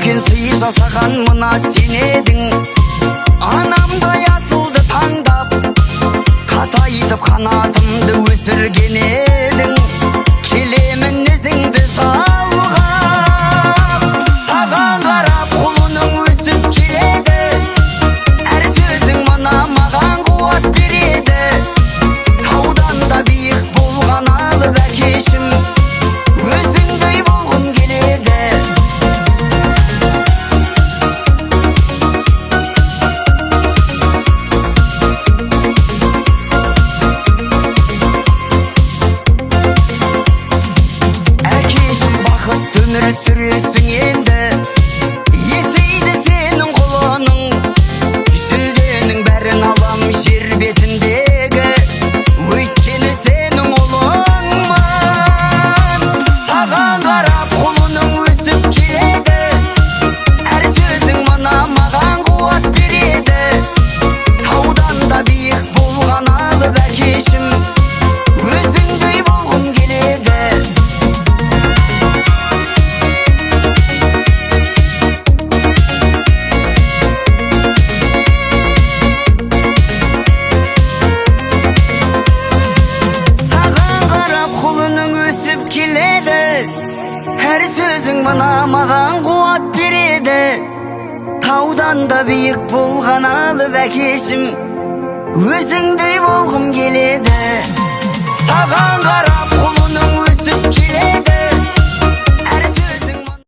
үлкен сый жасаған мына сен едің. Анамдай асылды таңдап, қатайтып қанатымды өсірген едің. Келемін ізіңді жалғап, саған қарап құлының өсіп келеді. Әр сөзің мына маған қуат береді. Таудан да биік болған алып әкешім, өзіңдей болғым келеді. Әкешім бақытты өмір сүресің енді, есейді сенің құлының. Жүлденің бәрін алам жер бетіндегі, өйткені сенің ұлыңмын. Саған қарап құлының өсіп келеді. Әр сөзің мына маған қуат береді. Таудан да биік болған алып әкешім, өзіңдей болғым келеді. Саған қарап құлының өсіп келеді. Әр сөзің мына маған қуат береді. Таудан да биік болған алып әкешім, өзіңдей болғым келеді. Саған қарап құлының өсіп келеді.